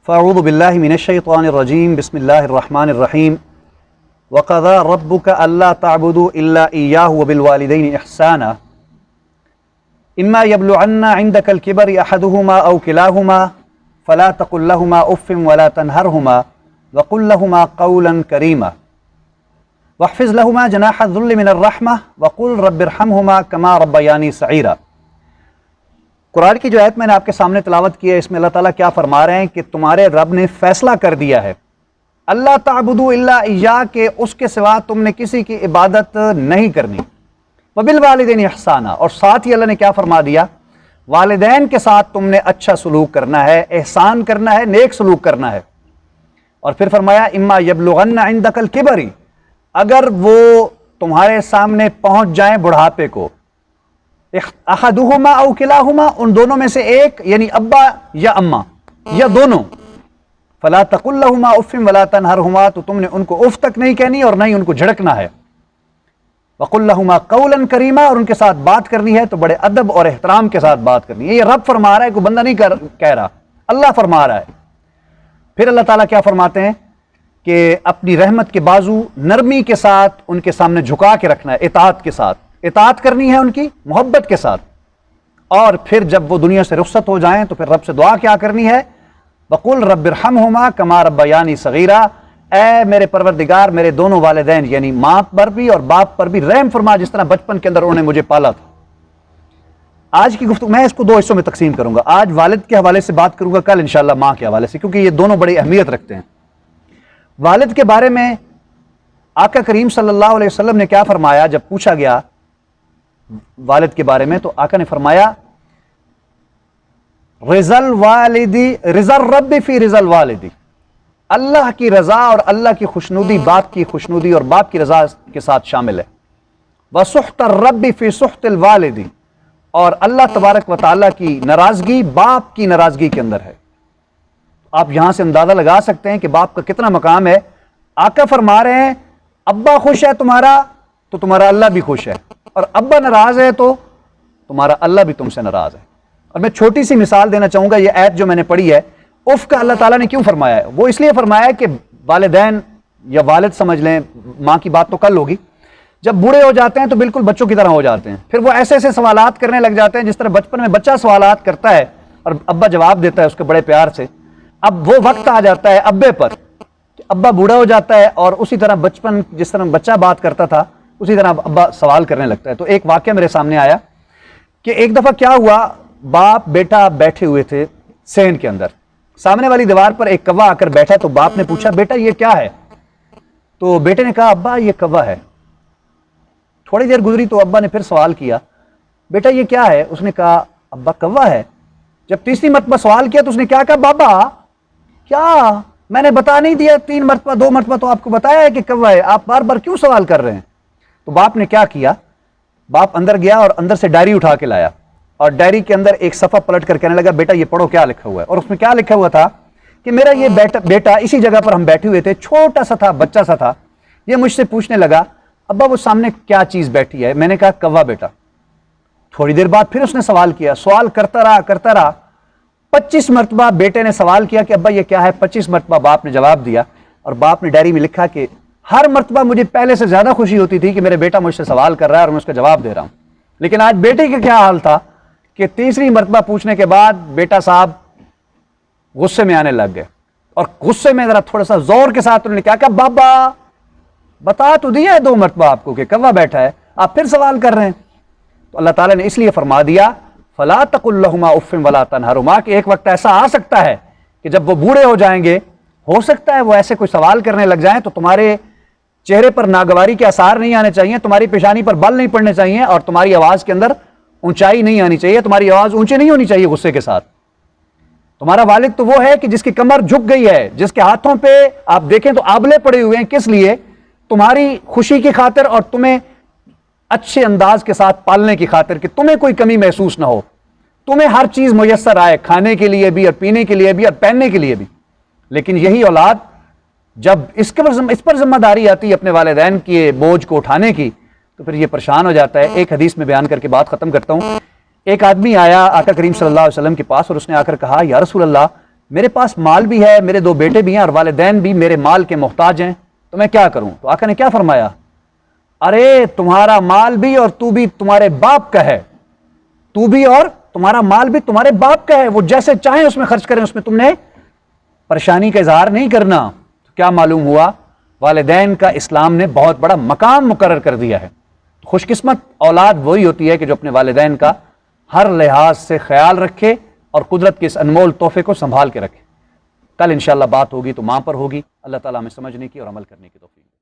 فاعوذ باللہ من الشیطان الرجیم بسم اللہ الرحمن الرحیم وقضى ربك الا تعبدوا الا ایاہ وبالوالدین احسانا اما يبلغن عندك الكبر احدهما او كلاهما فلا تقل لهما اف ولا تنهرهما وقل لهما قولا کریما واحفظ لهما جناح الذل من الرحمة وقل رب ارحمهما كما ربياني صغيرا۔ قرآن کی جو آیت میں نے آپ کے سامنے تلاوت کی ہے، اس میں اللہ تعالیٰ کیا فرما رہے ہیں کہ تمہارے رب نے فیصلہ کر دیا ہے اللہ تعبدوا الا ایاہ، کہ اس کے سوا تم نے کسی کی عبادت نہیں کرنی، وبالوالدین احسانا، اور ساتھ ہی اللہ نے کیا فرما دیا، والدین کے ساتھ تم نے اچھا سلوک کرنا ہے، احسان کرنا ہے، نیک سلوک کرنا ہے۔ اور پھر فرمایا اما یبلغن عندک الکبر، اگر وہ تمہارے سامنے پہنچ جائیں بڑھاپے کو، احدہما او کلاہما، ان دونوں میں سے ایک، یعنی ابا یا اماں یا دونوں، فلا تقل لہما اف ولا تنہرہما، تو تم نے ان کو اف تک نہیں کہنی اور نہ ہی ان کو جھڑکنا ہے، وقل لہما قولا کریما، اور ان کے ساتھ بات کرنی ہے تو بڑے ادب اور احترام کے ساتھ بات کرنی ہے۔ یہ رب فرما رہا ہے، کوئی بندہ نہیں کہہ رہا، اللہ فرما رہا ہے۔ پھر اللہ تعالیٰ کیا فرماتے ہیں کہ اپنی رحمت کے بازو نرمی کے ساتھ ان کے سامنے جھکا کے رکھنا ہے، اطاعت کے ساتھ، اطاعت کرنی ہے ان کی محبت کے ساتھ۔ اور پھر جب وہ دنیا سے رخصت ہو جائیں تو پھر رب سے دعا کیا کرنی ہے، وَقُلْ رَبِّ ارْحَمْهُمَا كَمَا رَبَّيَانِي صَغِيرًا، اے میرے پروردگار میرے دونوں والدین یعنی ماں پر بھی اور باپ پر بھی رحم فرما، جس طرح بچپن کے اندر انہوں نے مجھے پالا تھا۔ آج کی گفتگو میں اس کو دو حصوں میں تقسیم کروں گا، آج والد کے حوالے سے بات کروں گا، کل انشاءاللہ ماں کے حوالے سے، کیونکہ یہ دونوں بڑی اہمیت رکھتے ہیں۔ والد کے بارے میں آقا کریم صلی اللہ علیہ وسلم نے کیا فرمایا جب پوچھا گیا والد کے بارے میں، تو آقا نے فرمایا رضا الرب فی رضا الوالدی، اللہ کی رضا اور اللہ کی خوشنودی باپ کی خوشنودی اور باپ کی رضا کے ساتھ شامل ہے، وسخط الرب فی سخط الوالدی، اور اللہ تبارک و تعالیٰ کی ناراضگی باپ کی ناراضگی کے اندر ہے۔ آپ یہاں سے اندازہ لگا سکتے ہیں کہ باپ کا کتنا مقام ہے۔ آقا فرما رہے ہیں ابا خوش ہے تمہارا تو تمہارا اللہ بھی خوش ہے، اور ابا ناراض ہے تو تمہارا اللہ بھی تم سے ناراض ہے۔ اور میں چھوٹی سی مثال دینا چاہوں گا، یہ آیت جو میں نے پڑھی ہے، اف کا اللہ تعالیٰ نے کیوں فرمایا ہے؟ وہ اس لیے فرمایا ہے کہ والدین یا والد سمجھ لیں، ماں کی بات تو کل ہوگی، جب بوڑھے ہو جاتے ہیں تو بالکل بچوں کی طرح ہو جاتے ہیں، پھر وہ ایسے ایسے سوالات کرنے لگ جاتے ہیں جس طرح بچپن میں بچہ سوالات کرتا ہے اور ابا جواب دیتا ہے اس کے بڑے پیار سے۔ اب وہ وقت آ جاتا ہے ابے پر کہ ابا بوڑھا ہو جاتا ہے اور اسی طرح بچپن جس طرح بچہ بات کرتا تھا اسی طرح ابا سوال کرنے لگتا ہے۔ تو ایک واقعہ میرے سامنے آیا کہ ایک دفعہ کیا ہوا، باپ بیٹا بیٹھے ہوئے تھے صحن کے اندر، سامنے والی دیوار پر ایک کوا آ کر بیٹھا، تو باپ نے پوچھا بیٹا یہ کیا ہے؟ تو بیٹے نے کہا ابا یہ کوا ہے۔ تھوڑی دیر گزری تو ابا نے پھر سوال کیا بیٹا یہ کیا ہے؟ اس نے کہا ابا کوا ہے۔ جب تیسری مرتبہ سوال کیا تو اس نے کیا کہا، بابا کیا میں نے بتا نہیں دیا 3 مرتبہ 2 مرتبہ تو آپ کو بتایا ہے کہ کوا ہے، آپ بار بار کیوں سوال کر رہے ہیں؟ تو باپ نے کیا کیا، باپ اندر گیا اور اندر سے ڈائری اٹھا کے لایا اور ڈائری کے اندر ایک صفحہ پلٹ کر کہنے لگا بیٹا یہ پڑھو کیا لکھا ہوا ہے۔ اور اس میں کیا لکھا ہوا تھا کہ میرا یہ بیٹا اسی جگہ پر ہم بیٹھے ہوئے تھے، چھوٹا سا تھا، بچہ سا تھا، یہ مجھ سے پوچھنے لگا ابا وہ سامنے کیا چیز بیٹھی ہے؟ میں نے کہا کوا بیٹا۔ تھوڑی دیر بعد پھر اس نے سوال کیا، سوال کرتا رہا 25 مرتبہ بیٹے نے سوال کیا کہ ابا یہ کیا ہے، 25 مرتبہ باپ نے جواب دیا، اور باپ نے ڈائری میں لکھا کہ ہر مرتبہ مجھے پہلے سے زیادہ خوشی ہوتی تھی کہ میرے بیٹا مجھ سے سوال کر رہا ہے اور میں اس کا جواب دے رہا ہوں، لیکن آج بیٹے کا کیا حال تھا کہ تیسری مرتبہ پوچھنے کے بعد بیٹا صاحب غصے میں آنے لگ گئے، اور غصے میں ذرا تھوڑا سا زور کے ساتھ انہوں نے کیا کہا بابا بتا تو دیا ہے 2 مرتبہ آپ کو کہ کوا بیٹھا ہے، آپ پھر سوال کر رہے ہیں۔ تو اللہ تعالیٰ نے اس لیے فرما دیا فلا تقل لہما اف ولا تنہرہما، کہ ایک وقت ایسا آ سکتا ہے کہ جب وہ بوڑھے ہو جائیں گے، ہو سکتا ہے وہ ایسے کوئی سوال کرنے لگ جائیں تو تمہارے چہرے پر ناگواری کے آثار نہیں آنے چاہیے، تمہاری پیشانی پر بل نہیں پڑنے چاہیے، اور تمہاری آواز کے اندر اونچائی نہیں آنی چاہیے، تمہاری آواز اونچی نہیں ہونی چاہیے غصے کے ساتھ۔ تمہارا والد تو وہ ہے کہ جس کی کمر جھک گئی ہے، جس کے ہاتھوں پہ آپ دیکھیں تو آبلے پڑے ہوئے ہیں، کس لیے؟ تمہاری خوشی کی خاطر اور تمہیں اچھے انداز کے ساتھ پالنے کی خاطر کہ تمہیں کوئی کمی محسوس نہ ہو، تمہیں ہر چیز میسر آئے، کھانے کے لیے بھی اور پینے کے لیے بھی اور پہننے کے لیے بھی۔ لیکن یہی اولاد جب اس پر ذمہ داری آتی ہے اپنے والدین کے بوجھ کو اٹھانے کی تو پھر یہ پریشان ہو جاتا ہے۔ ایک حدیث میں بیان کر کے بات ختم کرتا ہوں۔ ایک آدمی آیا آقا کریم صلی اللہ علیہ وسلم کے پاس اور اس نے آ کر کہا یا رسول اللہ میرے پاس مال بھی ہے، میرے 2 بیٹے بھی ہیں اور والدین بھی میرے مال کے محتاج ہیں، تو میں کیا کروں؟ تو آقا نے کیا فرمایا؟ ارے تمہارا مال بھی اور تو بھی تمہارے باپ کا ہے، تو بھی اور تمہارا مال بھی تمہارے باپ کا ہے، وہ جیسے چاہیں اس میں خرچ کریں، اس میں تم نے پریشانی کا اظہار نہیں کرنا۔ تو کیا معلوم ہوا؟ والدین کا اسلام نے بہت بڑا مقام مقرر کر دیا ہے۔ خوش قسمت اولاد وہی ہوتی ہے کہ جو اپنے والدین کا ہر لحاظ سے خیال رکھے اور قدرت کے اس انمول تحفے کو سنبھال کے رکھے۔ کل انشاءاللہ بات ہوگی تو ماں پر ہوگی۔ اللہ تعالیٰ ہمیں سمجھنے کی اور عمل کرنے کی توفیق دے۔